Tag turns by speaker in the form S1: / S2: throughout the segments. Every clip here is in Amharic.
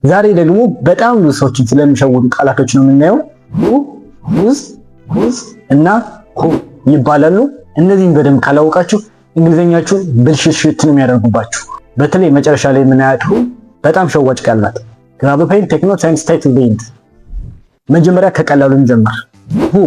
S1: ዛሬ ደግሞ በጣም ብዙ ሰዎችን ስለሚሸውዱ ቃላቶች ነው የምናየው። ሁ፣ ሁዝ፣ ሁዝ እና ሁ ይባላሉ። እነዚህን በደንብ ካላወቃችሁ እንግሊዘኛችሁ ብልሽት ነው የሚያደርጉባችሁ። በተለይ መጨረሻ ላይ የምናያት ሁ በጣም ሸዋጭ ቃል ናት። grab a pen, take notes and stay to read። መጀመሪያ ከቀላሉ እንጀምር። ሁ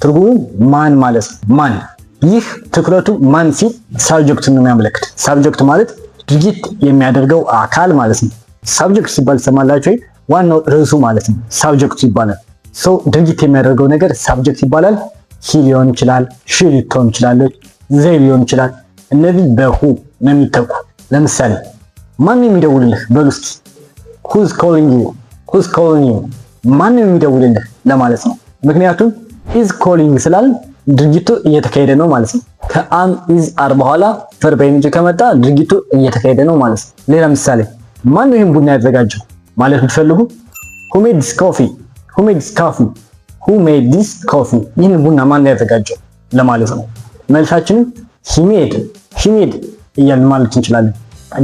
S1: ትርጉሙ ማን ማለት ነው። ማን። ይህ ትኩረቱ ማን ሲል ሳብጀክቱን ነው የሚያመለክት። ሳብጀክት ማለት ድርጊት የሚያደርገው አካል ማለት ነው። ሳብጀክት ሲባል ሰማላችሁ? ዋናው ርዕሱ ማለት ነው ሳብጀክቱ ይባላል። ሰው ድርጊት የሚያደርገው ነገር ሳብጀክት ይባላል። ሂ ሊሆን ይችላል፣ ሺ ልትሆን ይችላለች፣ ዘይ ሊሆን ይችላል። እነዚህ በሁ ነው የሚተኩ። ለምሳሌ ማን የሚደውልልህ በሉ እስኪ። who's calling you? who's calling you? ማን የሚደውልልህ ለማለት ነው። ምክንያቱም is calling ስላል ድርጊቱ እየተካሄደ ነው ማለት ነው። ከአም is are በኋላ verb ing ከመጣ ድርጊቱ እየተካሄደ ነው ማለት ነው። ሌላ ምሳሌ ማን ነው ይሄን ቡና ያዘጋጀው ማለት ብትፈልጉ who made this coffee? who made this coffee? who made this coffee? ይህን ቡና ማን ነው ያዘጋጀው ለማለት ነው። መልሳችንን he made እያልን ማለት እንችላለን።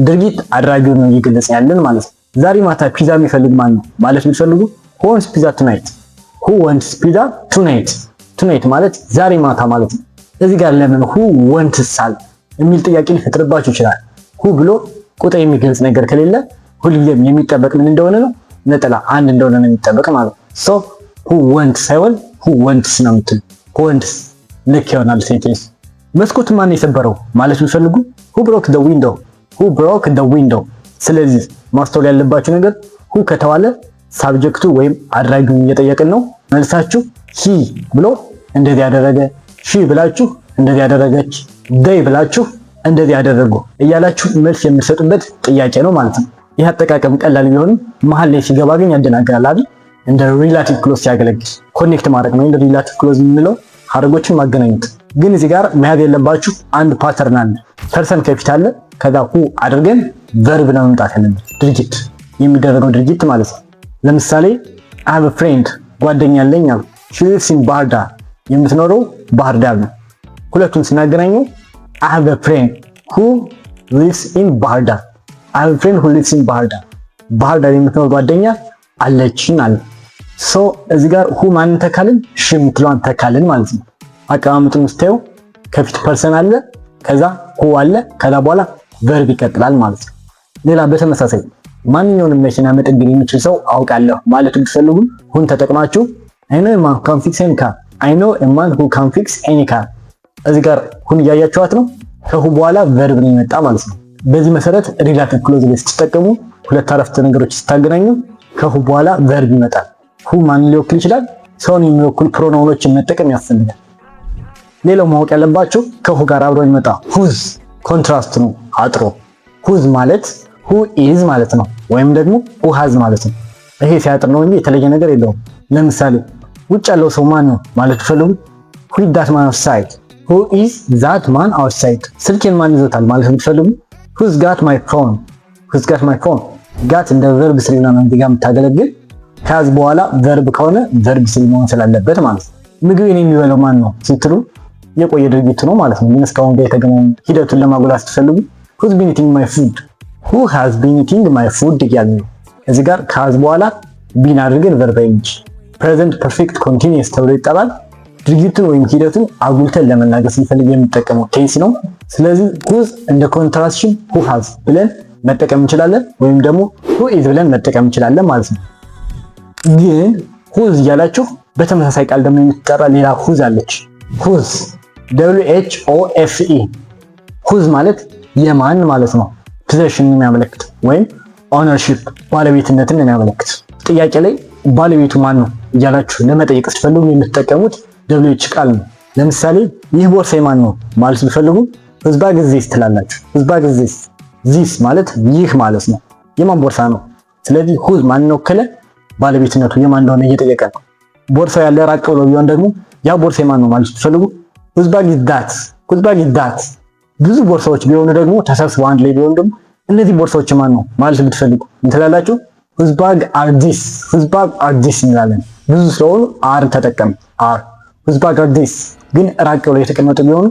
S1: ድርጊት አድራጊውን ነው እየገለጸ ያለን ማለት ነው። ዛሬ ማታ ፒዛ የሚፈልግ ማን ነው ማለት ብትፈልጉ who wants pizza tonight? who wants pizza tonight? tonight ማለት ዛሬ ማታ ማለት ነው። እዚህ ጋር ለምን who wants ሳል የሚል ጥያቄ ሊፈጥርባችሁ ይችላል። who ብሎ ቁጥር የሚገልጽ ነገር ከሌለ ሁልጊዜም የሚጠበቅ ምን እንደሆነ ነው? ነጠላ አንድ እንደሆነ ነው የሚጠበቅ ማለት ነው። so who wants ሳይሆን who wants ነው የምትሉ who wants ልክ ይሆናል ሴንቴንስ። መስኮት ማን የሰበረው ማለት ብትፈልጉ who broke the window? who broke the window? ስለዚህ ማስተዋል ያለባችሁ ነገር ሁ ከተባለ ሳብጀክቱ ወይም አድራጊውን እየጠየቅን ነው። መልሳችሁ ሂ ብሎ እንደዚህ ያደረገ፣ ሺ ብላችሁ እንደዚህ ያደረገች፣ ዴይ ብላችሁ እንደዚህ ያደረጉ እያላችሁ መልስ የምትሰጡበት ጥያቄ ነው ማለት ነው። ይህ አጠቃቀም ቀላል ቢሆንም መሀል ላይ ሲገባ ግን ያደናግራል አይደል? እንደ ሪላቲቭ ክሎዝ ሲያገለግል ኮኔክት ማድረግ ነው። እንደ ሪላቲቭ ክሎዝ የምንለው ሀረጎችን ማገናኘት። ግን እዚህ ጋር መያዝ ያለባችሁ አንድ ፓተርን አለ። ፐርሰን ከፊት አለ፣ ከዛ ሁ አድርገን ቨርብ ነው መምጣት ያለበት። ድርጊት የሚደረገው ድርጊት ማለት ነው። ለምሳሌ I have a friend ጓደኛ አለኝ አሉ። she lives in ባህር ዳር የምትኖረው ባህር ዳር ነው። ሁለቱን ስናገናኘው I have a friend who lives in ባህር ዳር። I have a friend who lives in ባህር ዳር። ባህር ዳር የምትኖር ጓደኛ አለችን አለ። ሶ እዚህ ጋር ሁ ማንን ተካልን? ሺ የምትለዋን ተካልን ማለት ነው። አቀማመጡን ስታዩ ከፊት ፐርሰን አለ፣ ከዛ ሁ አለ፣ ከዛ በኋላ ቨርብ ይቀጥላል ማለት ነው። ሌላ በተመሳሳይ ማንኛውንም መኪና መጠገን የሚችል ሰው አውቃለሁ ማለት ብትፈልጉ ሁን ተጠቅማችሁ I know a man who can fix any car. I know a man who can fix any car። እዚህ ጋር ሁን እያያችኋት ነው። ከሁ በኋላ ቨርብ ነው የመጣ ማለት ነው። በዚህ መሰረት ሪላቲቭ ክሎዝ ላይ ስትጠቀሙ ሁለት አረፍተ ነገሮች ስታገናኙ ከሁ በኋላ ቨርብ ይመጣል። ሁ ማንን ሊወክል ይችላል? ሰውን የሚወክሉ ፕሮናውኖችን መጠቀም ያስፈልጋል። ሌላው ማወቅ ያለባችሁ ከሁ ጋር አብሮ ይመጣ ሁዝ ኮንትራስት ነው አጥሮ። ሁዝ ማለት who is ማለት ነው፣ ወይም ደግሞ who has ማለት ነው። ይሄ ሲያጥር ነው እንጂ የተለየ ነገር የለውም። ለምሳሌ ውጭ ያለው ሰው ማን ነው ማለት ፈልጉ who is that man outside? who is that man outside? ስልኬን ማን ይዞታል ማለት ፈልጉ who's got my phone? who's got my phone? got እንደ verb ስሪ ነው እንዲጋ የምታገለግል። ከያዝ በኋላ verb ከሆነ verb ስሪ መሆን ስላለበት ማለት ነው። ምግብን የሚበላው ማን ነው ስትሉ የቆየ ድርጊት ነው ማለት ነው። ምን እስካሁን ጋር የተገናኘ ሂደቱን ለማጎላት ስትፈልጉ who's been eating my food? who has been eating my food እያልን ነው። እዚህ ጋር ከያዝ በኋላ ቢን አድርገን verb ing present perfect continuous ተብሎ ይጠራል። ድርጊቱን ወይም ሂደቱን አጉልተን ለመናገር ስንፈልግ የምንጠቀመው ቴንስ ነው። ስለዚህ who's እንደ ኮንትራክሽን who has ብለን መጠቀም እንችላለን፣ ወይም ደግሞ who is ብለን መጠቀም እንችላለን ማለት ነው። ግን who's እያላችሁ በተመሳሳይ ቃል ደግሞ የምትጠራ ሌላ who's አለች። who's WHOFE who's ማለት የማን ማለት ነው። ፖዚሽን የሚያመለክት ወይም ኦነርሺፕ ባለቤትነትን የሚያመለክት። ጥያቄ ላይ ባለቤቱ ማን ነው እያላችሁ ለመጠየቅ ስትፈልጉ የምትጠቀሙት WH ቃል ነው። ለምሳሌ ይህ ቦርሳ የማን ነው ማለት ቢፈልጉ whose bag is this ትላላችሁ። whose bag is this? this ማለት ይህ ማለት ነው። የማን ቦርሳ ነው? ስለዚህ whose ማን ነው ከለ ባለቤትነቱ የማን እንደሆነ እየጠየቀ ነው። ቦርሳው ያለ ራቅ ብሎ ቢሆን ደግሞ ያ ቦርሳ የማን ነው ማለት ቢፈልጉ whose bag is that? whose bag is that? ብዙ ቦርሳዎች ቢሆኑ ደግሞ ተሰብስበው አንድ ላይ ቢሆኑ ደግሞ እነዚህ ቦርሳዎች ማን ነው ማለት ብትፈልጉ እንትላላችሁ whose bag are this? whose bag are this እንላለን። ብዙ ስለሆኑ are ተጠቀም are whose bag are this። ግን ራቅ ብለው የተቀመጡ ቢሆኑ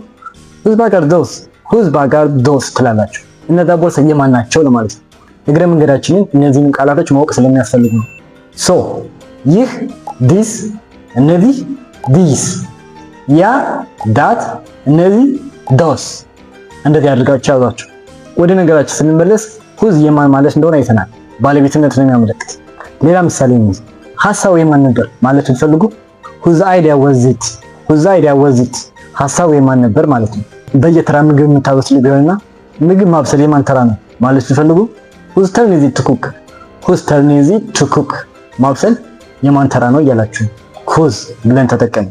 S1: whose bag are those? whose bag are those ትላላችሁ። እነዛ ቦርሳ የማን ናቸው ለማለት ነው። እግረ መንገዳችንን እነዚህን ቃላቶች ማወቅ ስለሚያስፈልጉ ነው። ሶ ይህ፣ ዲስ፣ እነዚህ ዲስ፣ ያ፣ ዳት፣ እነዚህ ዶስ። እንደዚህ አድርጋችሁ ያዟቸው። ወደ ነገራችን ስንመለስ ሁዝ የማን ማለት እንደሆነ አይተናል። ባለቤትነት ነው የሚያመለክት። ሌላ ምሳሌ እንይዝ። ሐሳቡ የማን ነበር ማለት ብትፈልጉ ሁዝ አይዲያ ወዝ ኢት፣ ሁዝ አይዲያ ወዝ ኢት። ሐሳቡ የማን ነበር ማለት ነው። በየተራ ምግብ የምታበስሉ ቢሆንና ምግብ ማብሰል የማን ተራ ነው ማለት ብትፈልጉ ሁዝ ተርን ኢዝ ኢት ቱ ኩክ፣ ሁዝ ተርን ኢዝ ኢት ቱ ኩክ። ማብሰል የማን ተራ ነው እያላችሁ ሁዝ ብለን ተጠቀም፣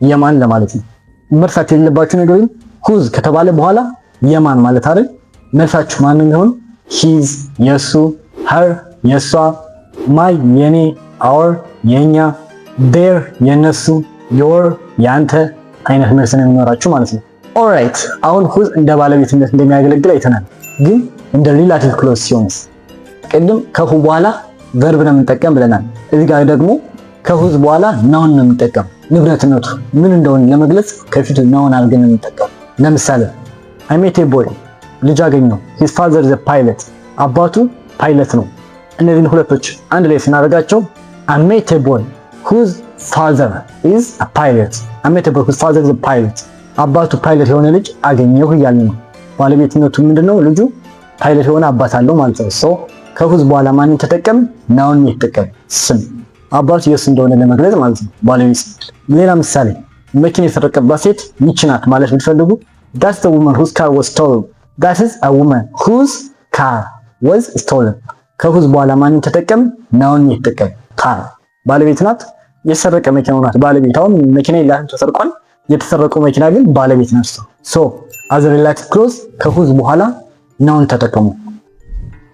S1: የማን ለማለት ነው። መርሳት የሌለባችሁ ነገር ግን ሁዝ ከተባለ በኋላ የማን ማለት አይደል። መልሳችሁ ማን ነው የሚሆነው? ሂዝ የሱ፣ ሀር የሷ፣ ማይ የኔ፣ አወር የኛ፣ ዴር የነሱ፣ ዮር ያንተ አይነት መልስ ነው የሚኖራችሁ ማለት ነው። ኦልራይት አሁን ሁዝ እንደ ባለቤትነት እንደሚያገለግል አይተናል። ግን እንደ ሪላቲቭ ክሎዝ ሲሆንስ? ቅድም ከሁ በኋላ ቨርብ ነው የምንጠቀም ብለናል። እዚህ ጋር ደግሞ ከሁዝ በኋላ ናውን ነው የምንጠቀም። ንብረትነቱ ምን እንደሆነ ለመግለጽ ከፊቱ ናውን አድርገን ነው የምንጠቀም። ለምሳሌ አይ ሜት ኤ ቦይ ልጅ አገኘው። ሂዝ ፋዘር ዘ ፓይለት አባቱ ፓይለት ነው። እነዚህን ሁለቶች አንድ ላይ ስናደርጋቸው አይ ሜት ኤ ቦይ ሁዝ ፋዘር ኢዝ አ ፓይለት፣ አይ ሜት ኤ ቦይ ሁዝ ፋዘር ዘ ፓይለት አባቱ ፓይለት የሆነ ልጅ አገኘሁ እያልን ነው። ባለቤትነቱ ምንድነው? ልጁ ፓይለት የሆነ አባት አለው ማለት ነው። ሶ ከሁዝ በኋላ ማንን ተጠቀም? ናውን የተጠቀም ስም አባቱ የሱ እንደሆነ ለመግለጽ ማለት ነው ባለቤት። ሌላ ምሳሌ መኪና የሰረቀባት ሴት ይህች ናት ማለት ብትፈልጉ that's the woman whose car was stolen፣ that is a woman whose car was stolen። ከሁዝ በኋላ ማንን ተጠቀም? ናውን የተጠቀም ካር ባለቤት ናት። የሰረቀ መኪናው ናት ባለቤት። አሁን መኪና የላትም ተሰርቋል። የተሰረቀው መኪና ግን ባለቤት ናት። ሶ as a relative clause ከሁዝ በኋላ ናውን ተጠቀሙ።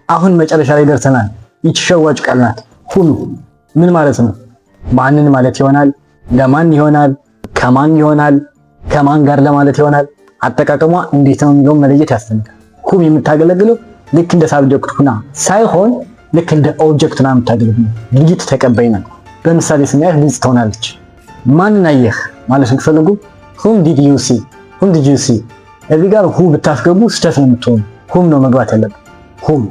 S1: አሁን መጨረሻ ላይ ደርሰናል። ይቺ ሸዋጭ ቃል ናት ሁሉ። ምን ማለት ነው? ማንን ማለት ይሆናል? ለማን ይሆናል? ከማን ይሆናል? ከማን ጋር ለማለት ይሆናል? አጠቃቀሟ እንዴት ነው የሚለውን መለየት ያስፈልጋል። ሁም የምታገለግለው ልክ እንደ ሳብጀክት ሁና ሳይሆን ልክ እንደ ኦብጀክት ሆና የምታገለግለው ድርጊት ተቀባይ ናት። በምሳሌ ስናያት ግልጽ ትሆናለች። ማንን አየህ ማለት ስትፈልጉ whom did you see፣ whom did you see። እዚህ ጋር ሁ ብታስገቡ ስህተት ነው የምትሆኑ። ሁም ነው መግባት ያለበት። ሁም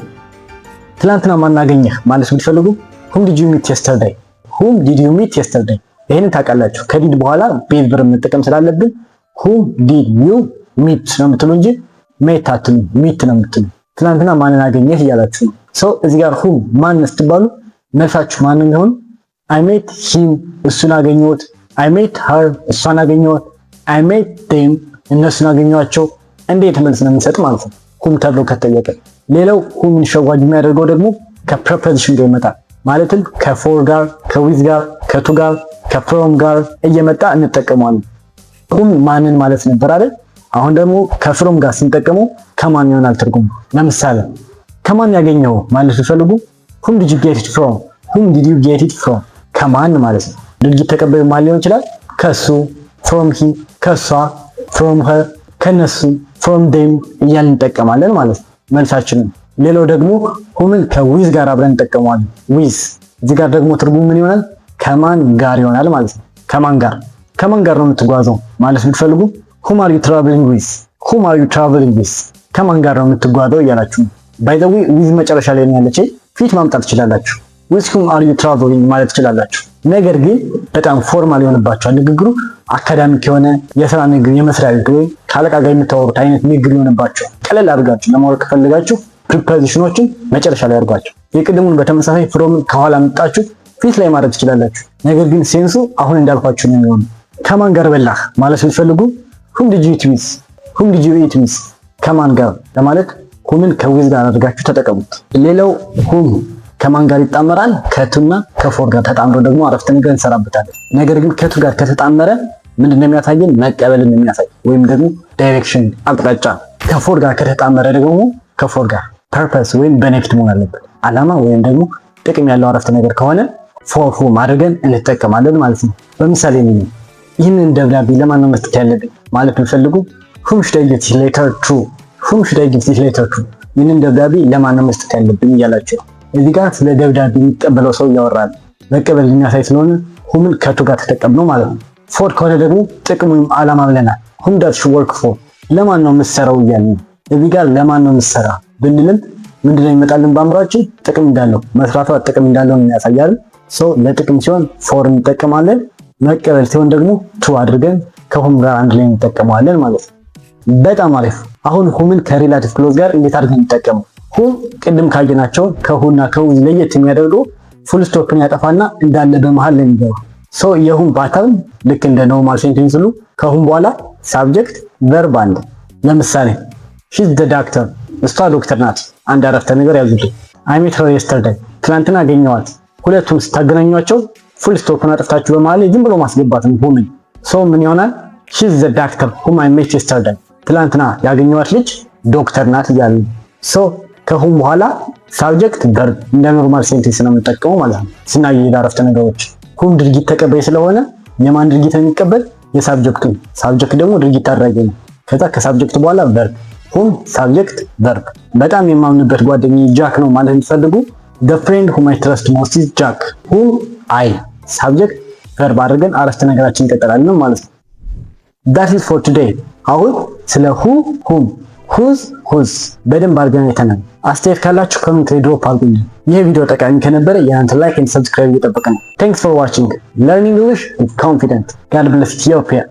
S1: ትላንትና ማን አገኘህ ማለት ብትፈልጉ whom did you meet yesterday፣ whom did you meet yesterday። ይሄንን ታውቃላችሁ። ከዲድ በኋላ ቤዝ ቨርብ መጠቀም ስላለብን whom did you meet ነው የምትሉ እንጂ ሜት አትሉ፣ ሚት ነው የምትሉ። ትናንትና ማንን አገኘህ እያላችሁ ነው። ሶ እዚህ ጋር whom ማን ስትባሉ መልሳችሁ ማን ነው የሚሆን? I met him እሱን አገኘሁት፣ I met her እሷን አገኘሁት፣ I met them እነሱን አገኘኋቸው። እንዴት መልስ ነው የምንሰጥ ማለት ነው whom ተብሎ ከተጠየቀ። ሌላው whom ሸዋጅ የሚያደርገው ደግሞ ከፕሪፖዚሽን ጋር ይመጣል። ማለትም ከፎር ጋር፣ ከዊዝ ጋር፣ ከቱ ጋር፣ ከፍሮም ጋር እየመጣ እንጠቀመዋለን። ሁም ማንን ማለት ነበር አይደል? አሁን ደግሞ ከፍሮም ጋር ስንጠቀመው ከማን ይሆናል ትርጉሙ። ለምሳሌ ከማን ያገኘው ማለት ሲፈልጉ whom did you get it from፣ whom did you get it from ከማን ማለት ነው። ድርጊት ተቀባዩ ማን ሊሆን ይችላል? ከሱ፣ from he፣ ከሷ፣ from her፣ ከነሱ፣ from them እያልን እንጠቀማለን ማለት ነው መልሳችንን። ሌላው ደግሞ ሁምን ከዊዝ ጋር አብረን እንጠቀመዋለን። ዊዝ እዚህ ጋር ደግሞ ትርጉሙ ምን ይሆናል? ከማን ጋር ይሆናል ማለት ነው። ከማን ጋር ነው የምትጓዘው ማለት ብትፈልጉ whom are you traveling with፣ whom are you traveling with ከማን ጋር ነው የምትጓዘው እያላችሁ ነው። by the way ዊዝ መጨረሻ ላይ ነው ያለች፣ ፊት ማምጣት ትችላላችሁ። with whom are you traveling ማለት ትችላላችሁ። ነገር ግን በጣም ፎርማል ይሆንባችኋል ንግግሩ። አካዳሚክ የሆነ የሥራ ንግግር፣ የመስሪያ ንግግር ወይም ከአለቃ ጋር የምታወሩት አይነት ንግግር ይሆንባችኋል። ቀለል አድርጋችሁ ለማወቅ ከፈልጋችሁ ፕሪፖዚሽኖችን መጨረሻ ላይ አድርጓቸው። የቅድሙን በተመሳሳይ ፍሮም ከኋላ መጣችሁ ፊት ላይ ማድረግ ትችላላችሁ። ነገር ግን ሴንሱ አሁን እንዳልኳችሁ ነው የሚሆነው። ከማን ጋር በላህ ማለት ስትፈልጉ whom did you eat with፣ whom did you eat with ከማን ጋር ለማለት ሁምን ከዊዝ ጋር አድርጋችሁ ተጠቀሙት። ሌላው ሁም ከማን ጋር ይጣመራል? ከቱና ከፎር ጋር ተጣምሮ ደግሞ አረፍተ ነገር እንሰራበታለን። ነገር ግን ከቱ ጋር ከተጣመረ ምንድን ነው የሚያሳየን? መቀበልን ነው የሚያሳይ ወይም ደግሞ ዳይሬክሽን አቅጣጫ። ከፎር ጋር ከተጣመረ ደግሞ ከፎር ጋር ፐርፐስ ወይም ቤኔፊት መሆን አለበት። ዓላማ ወይም ደግሞ ጥቅም ያለው አረፍተ ነገር ከሆነ ፎር ሁም አድርገን እንጠቀማለን ማለት ነው። በምሳሌ ይህንን ደብዳቤ ለማን ነው መስጠት ያለብኝ ማለት ብትፈልጉ whom should I give this letter to፣ whom should I give this letter to ይህንን ደብዳቤ ለማን ነው መስጠት ያለብኝ እያላችሁ ነው። እዚህ ጋር ስለ ደብዳቤ የሚቀበለው ሰው እያወራል። መቀበል የሚያሳይ ስለሆነ ሁምን ከቱ ጋር ተጠቀምነው ማለት ነው። ፎር ከሆነ ደግሞ ጥቅም ወይም ዓላማ ብለናል። whom does she work for ለማን ነው የምትሰራው እያልን ነው። እዚህ ጋር ለማን ነው የምትሰራ ብንልም ምንድነው ይመጣልን በአእምሯችን? ጥቅም እንዳለው መስራቷ ጥቅም እንዳለው ያሳያል። ለጥቅም ሲሆን ፎር እንጠቀማለን። መቀበል ሲሆን ደግሞ ቱ አድርገን ከሁም ጋር አንድ ላይ እንጠቀመዋለን ማለት ነው። በጣም አሪፍ። አሁን ሁምን ከሪላቲቭ ክሎዝ ጋር እንዴት አድርገን እንጠቀመው? ሁም ቅድም ካየናቸው ከሁና ከውዝ ለየት የሚያደርገው ፉል ስቶፕን ያጠፋና እንዳለ በመሃል ላይ የሚገባ የሁም ፓተርን ልክ እንደ ኖርማል ሴንቴንስ ሁሉ ከሁም በኋላ ሳብጀክት ቨርብ አለ። ለምሳሌ ሺዝ ዘ ዶክተር፣ እሷ ዶክተር ናት። አንድ አረፍተ ነገር ያዙልኝ። አይ ሜት ሄር የስተርዴይ፣ ትናንትና አገኘኋት። ሁለቱም ስታገናኟቸው ፉል ስቶፕን አጥፍታችሁ በመሃል ላይ ዝም ብሎ ማስገባት ነው ሁምን። ምን ይሆናል? ሺዝ ዘ ዶክተር ሁም አይ ሜት የስተርዴይ፣ ትናንትና ያገኘኋት ልጅ ዶክተር ናት እያሉ ከሁም በኋላ ሳብጀክት ቨርብ እንደ ኖርማል ሴንቴንስ ነው የምንጠቀመው ማለት ነው። ስናየው አረፍተ ነገሮች ሁም ድርጊት ተቀባይ ስለሆነ የማን ድርጊት ነው የሚቀበል? የሳብጀክቱ። ሳብጀክት ደግሞ ድርጊት አድራጊ ነው። ከዛ ከሳብጀክት በኋላ ቨርብ፣ ሁም ሳብጀክት ቨርብ። በጣም የማምንበት ጓደኛዬ ጃክ ነው ማለት የምትፈልጉ the friend whom I trust most is Jack። whom I ሳብጀክት ቨርብ አድርገን አረፍተ ነገራችን እንቀጥላለን ማለት ነው። that is for today። አሁን ስለ who whom whose whose በደንብ አድርገን አይተናል። አስተያየት ካላችሁ ኮሜንት ላይ ድሮፕ አድርጉኝ። ይሄ ቪዲዮ ጠቃሚ ከነበረ የእናንተ ላይክ እና ሰብስክራይብ እየጠበቀ ነው። Thanks for watching. Learning English with confidence. God bless Ethiopia።